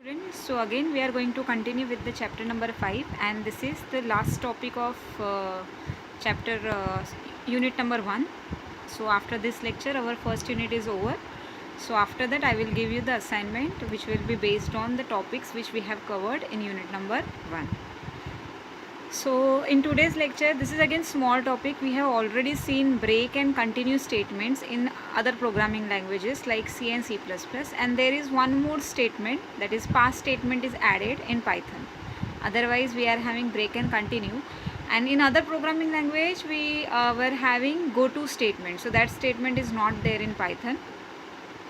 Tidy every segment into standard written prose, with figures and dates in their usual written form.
Students, so again we are going to continue with the chapter number 5, and this is the last topic of chapter unit number 1. So after this lecture our first unit is over. So after that I will give you the assignment which will be based on the topics which we have covered in unit number 1. So in today's lecture, this is again small topic. We have already seen break and continue statements in other programming languages like C and C++, and there is one more statement, that is pass statement, is added in Python. Otherwise we are having break and continue, and in other programming language we were having go to statement. So that statement is not there in Python.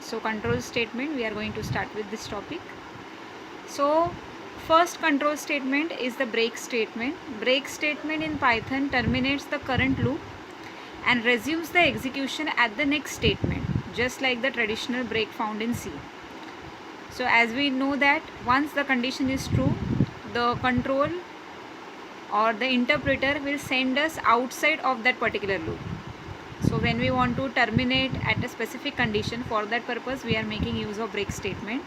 So control statement, we are going to start with this topic. So first control statement is the break statement. Break statement in Python terminates the current loop and resumes the execution at the next statement, just like the traditional break found in C. So as we know that once the condition is true, the control or the interpreter will send us outside of that particular loop. So when we want to terminate at a specific condition, for that purpose we are making use of break statement.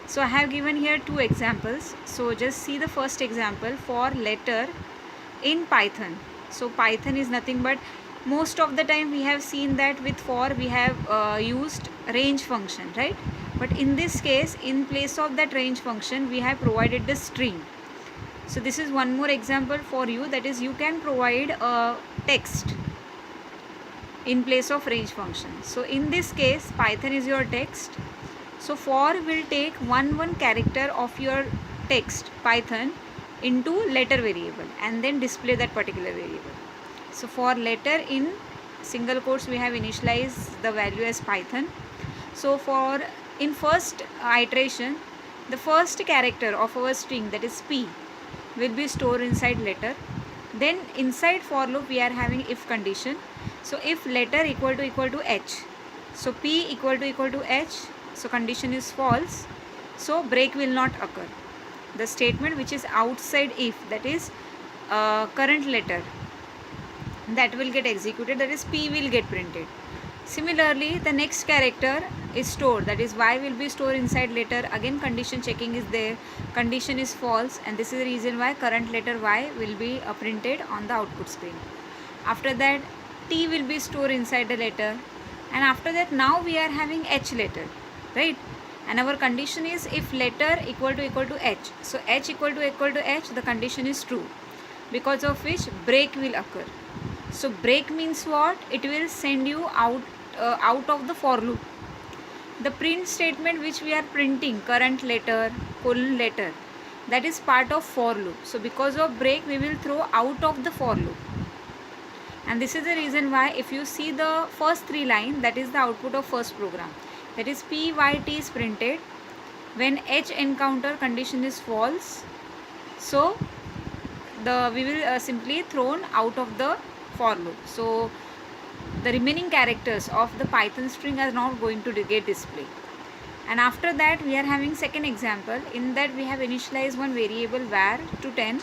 So I have given here two examples. So just see the first example for letter in Python. So Python is nothing but, most of the time we have seen that with for we have used range function, right? But in this case, in place of that range function we have provided the string. So this is one more example for you, that is you can provide a text in place of range function. So in this case Python is your text. So for will take one character of your text Python into letter variable and then display that particular variable. So for letter in single quotes we have initialized the value as Python. So for in first iteration, the first character of our string, that is P, will be stored inside letter. Then inside for loop we are having if condition. So if letter equal to H, so P equal to H, so condition is false, so break will not occur. The statement which is outside if, that is current letter, that will get executed, that is P will get printed. Similarly the next character is stored, that is Y will be stored inside letter. Again condition checking is there, condition is false, and this is the reason why current letter Y will be printed on the output screen. After that T will be stored inside the letter, and after that now we are having H letter, right? And our condition is if letter equal to H. So H equal to H, the condition is true, because of which break will occur. So break means what? It will send you out of the for loop. The print statement which we are printing, current letter, colon letter, that is part of for loop. So because of break we will throw out of the for loop. And this is the reason why if you see the first three lines, that is the output of first program, that is PYT is printed when H encounter condition is false. So we will simply thrown out of the for loop. So the remaining characters of the Python string are not going to get displayed. And after that we are having second example. In that we have initialized one variable var to 10,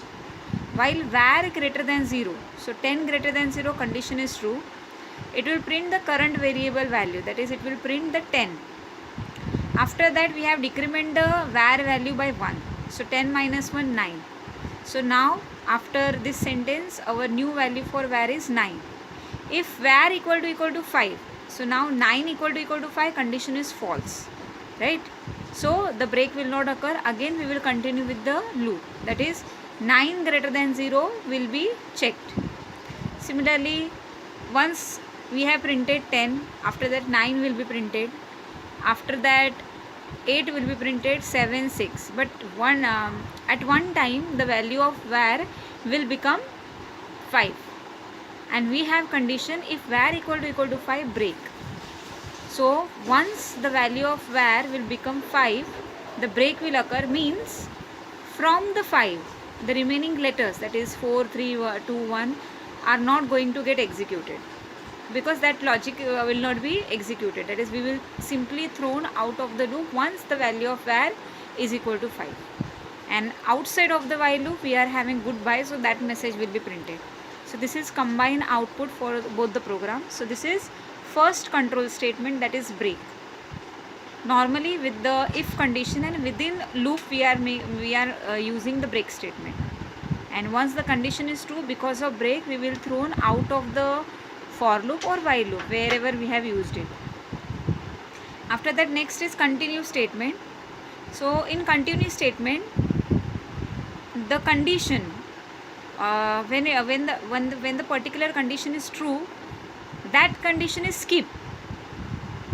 while var greater than 0, so 10 greater than 0 condition is true, it will print the current variable value, that is it will print the 10. After that we have decrement the var value by 1, so 10 minus 1, 9. So now after this sentence our new value for var is 9. If var equal to 5, so now 9 equal to 5, condition is false, right? So the break will not occur. Again we will continue with the loop, that is 9 greater than 0 will be checked. Similarly once we have printed 10, after that 9 will be printed, after that 8 will be printed, 7, 6, but at one time the value of var will become 5, and we have condition if var equal to 5, break. So once the value of var will become 5, the break will occur, means from the 5 the remaining letters, that is 4, 3, 2, 1, are not going to get executed, because that logic will not be executed, that is we will simply thrown out of the loop once the value of var is equal to 5. And outside of the while loop we are having goodbye, so that message will be printed. So this is combined output for both the programs. So this is first control statement, that is break. normally with the if condition, and within loop we are using the break statement. And once the condition is true, because of break we will thrown out of the for loop or while loop wherever we have used it. After that, next is continue statement. So in continue statement, the condition when the particular condition is true, that condition is skip,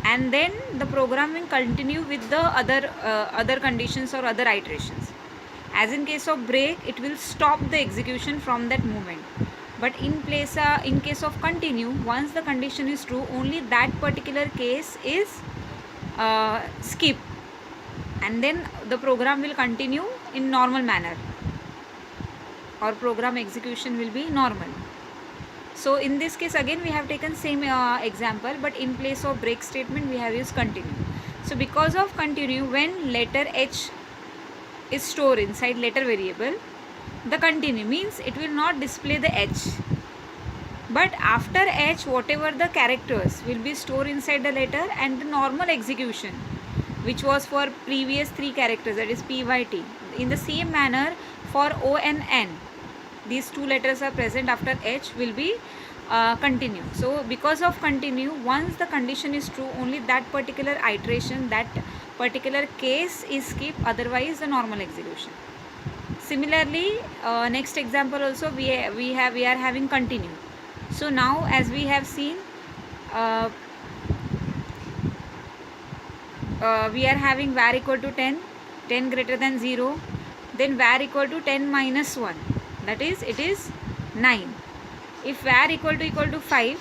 and then the program will continue with the other conditions or other iterations. As in case of break, it will stop the execution from that moment. But in case of continue, once the condition is true, only that particular case is skip, and then the program will continue in normal manner, or program execution will be normal. So in this case again we have taken same example, but in place of break statement we have used continue. So because of continue, when letter h is stored inside letter variable, the continue means it will not display the h, but after h whatever the characters will be stored inside the letter, and the normal execution which was for previous 3 characters, that is p y t, in the same manner for o and n, these 2 letters are present after h, will be continue. So because of continue, once the condition is true, only that particular iteration, that particular case is skip, otherwise the normal execution. Similarly, next example also we are having continue. So now as we have seen, we are having var equal to 10, 10 greater than 0, then var equal to 10 minus 1, that is it is 9. If var equal to 5,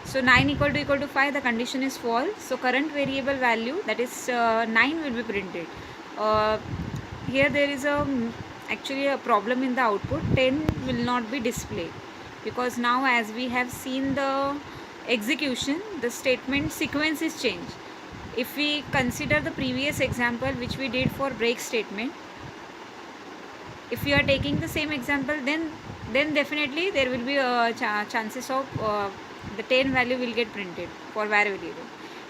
so 9 equal to 5, the condition is false. So current variable value, that is 9, will be printed. Here there is actually a problem in the output. 10 will not be displayed, because now as we have seen the execution, the statement sequence is changed. If we consider the previous example which we did for break statement, if we are taking the same example, then definitely there will be chances of the 10 value will get printed for var variable.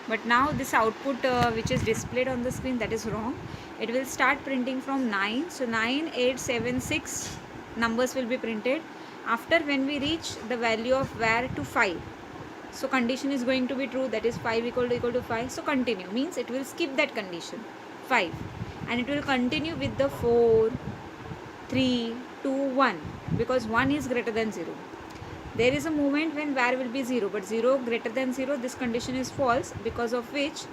But now this output which is displayed on the screen, that is wrong. It will start printing from 9. So 9, 8, 7, 6 numbers will be printed. After, when we reach the value of var to 5, so condition is going to be true, that is 5 equal to 5. So continue means it will skip that condition 5, and it will continue with the 4, 3, 2, 1, because 1 is greater than 0. There is a moment when var will be 0, but 0 greater than 0, this condition is false, because of which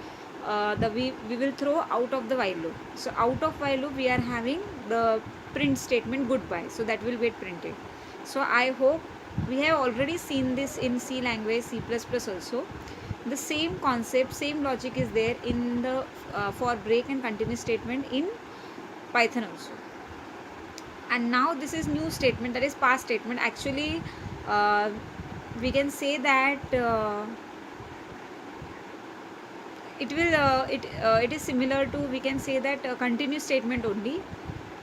we will throw out of the while loop. So out of while loop we are having the print statement goodbye, so that will get printed. So I hope we have already seen this in C language, C++ also. The same concept, same logic is there in the for break and continue statement in Python also. And now this is new statement, that is pass statement. Actually we can say that it is similar to, we can say that continue statement only,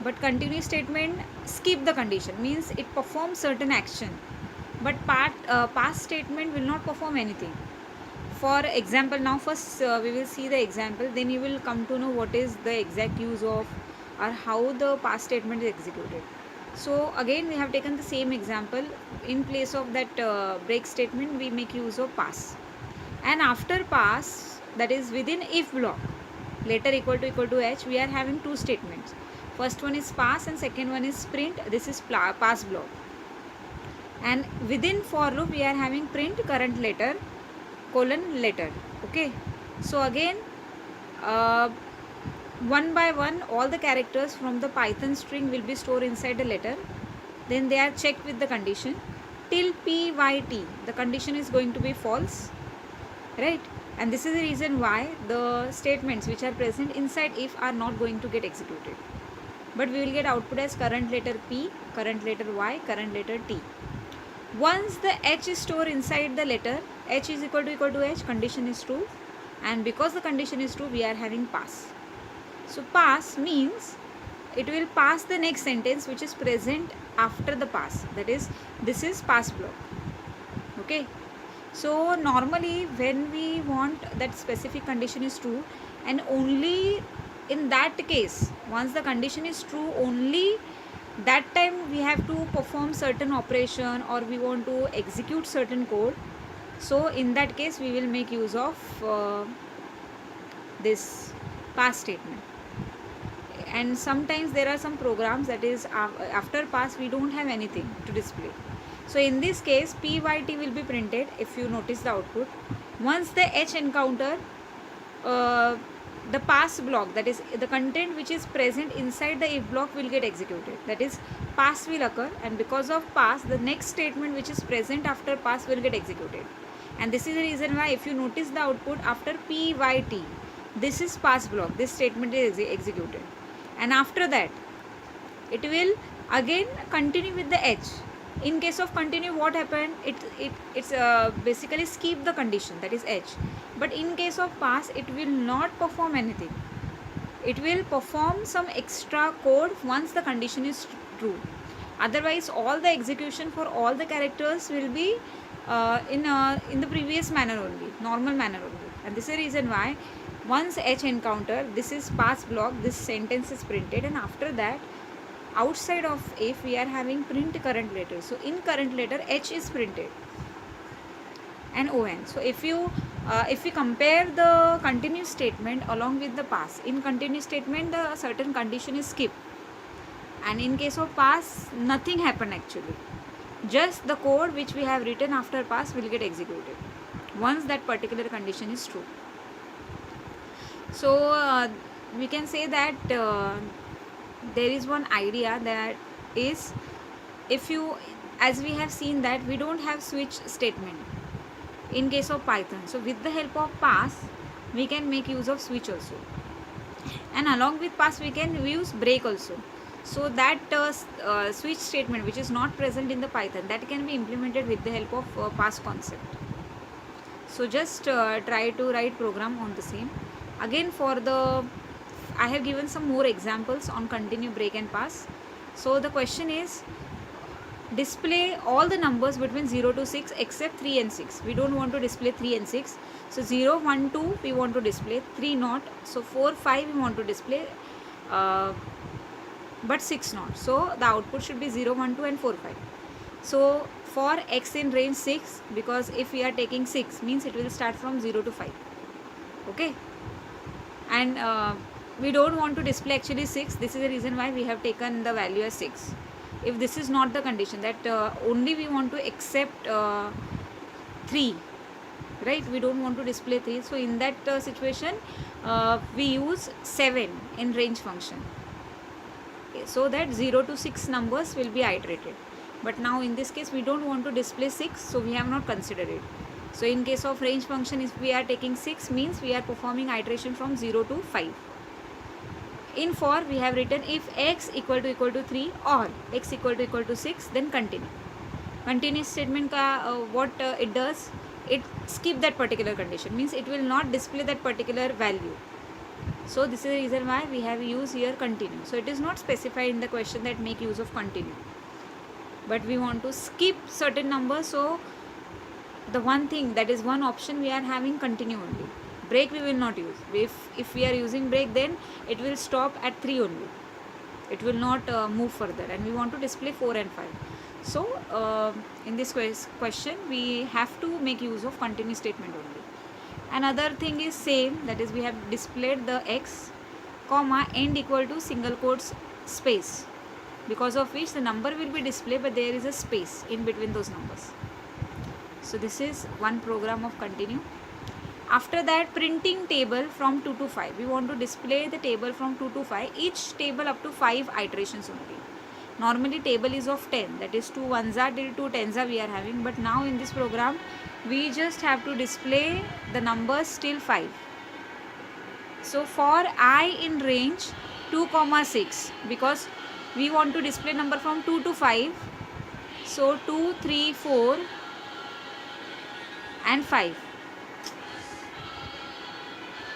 but continue statement skip the condition, means it performs certain action, but pass statement will not perform anything. For example, now first we will see the example, then you will come to know what is the exact use of, or how the pass statement is executed. So again we have taken the same example. In place of that break statement, we make use of pass, and after pass, that is within if block, letter equal to h, we are having 2 statements. First one is pass and second one is print. This is pass block. And within for loop we are having print current letter colon letter. Okay, so again one by one all the characters from the Python string will be stored inside the letter, then they are checked with the condition till pyt, the condition is going to be false, right? And this is the reason why the statements which are present inside if are not going to get executed, but we will get output as current letter p, current letter y, current letter t. Once the h is stored inside the letter, h is equal to h, condition is true, and because the condition is true, we are having pass. So pass means it will pass the next sentence which is present after the pass, that is this is pass block. Okay, So normally when we want that specific condition is true, and only in that case, once the condition is true, only that time we have to perform certain operation or we want to execute certain code. So in that case we will make use of this pass statement. And sometimes there are some programs that is after pass we don't have anything to display. So in this case pyt will be printed. If you notice the output, once the h encounter the pass block, that is the content which is present inside the if block will get executed, that is pass will occur, and because of pass the next statement which is present after pass will get executed. And this is the reason why if you notice the output after pyt, this is pass block, this statement is executed, and after that it will again continue with the h. In case of continue, what happened, it's basically skip the condition, that is h. But in case of pass it will not perform anything, it will perform some extra code once the condition is true. Otherwise all the execution for all the characters will be in the previous manner only, normal manner only. And this is the reason why once h encounter, this is pass block, this sentence is printed, and after that outside of if we are having print current letter. So in current letter h is printed and on. So if we compare the continue statement along with the pass, in continue statement the certain condition is skipped, and in case of pass nothing happened actually, just the code which we have written after pass will get executed once that particular condition is true. So we can say that there is one idea, that is, if you, as we have seen that we don't have switch statement in case of Python, so with the help of pass we can make use of switch also, and along with pass we can use break also. So that switch statement which is not present in the Python, that can be implemented with the help of pass concept. So just try to write program on the same. Again for the, I have given some more examples on continue, break and pass. So the question is, display all the numbers between 0 to 6 except 3 and 6. We don't want to display 3 and 6. So 0, 1, 2 we want to display, 3 not. So 4, 5 we want to display, but 6 not. So the output should be 0, 1, 2 and 4, 5. So for x in range 6, because if we are taking 6 means it will start from 0 to 5. Okay. And we don't want to display actually 6. This is the reason why we have taken the value as 6. If this is not the condition, that only we want to accept 3, right? We don't want to display 3. So in that situation we use 7 in range function, so that 0 to 6 numbers will be iterated. But now in this case we don't want to display 6, so we have not considered it. So in case of range function, if we are taking 6 means we are performing iteration from 0 to 5. In for we have written if x equal to 3 or x equal to 6, then continue. Continue statement what it does, it skip that particular condition, means it will not display that particular value. So this is the reason why we have used here continue. So it is not specified in the question that make use of continue, but we want to skip certain numbers. So the one thing, that is one option we are having continue only. Break we will not use. If we are using break, then it will stop at 3 only, it will not move further, and we want to display 4 and 5. So in this question we have to make use of continue statement only. Another thing is same, that is we have displayed the x comma end equal to single quotes space, because of which the number will be displayed but there is a space in between those numbers. So this is one program of continue. After that, printing table from 2 to 5. We want to display the table from 2 to 5, each table up to 5 iterations only. Normally table is of 10, that is 2 ones are till 2 tens are we are having, but now in this program we just have to display the numbers till 5. So for I in range 2, 6, because we want to display number from 2 to 5, so 2, 3, 4 and 5.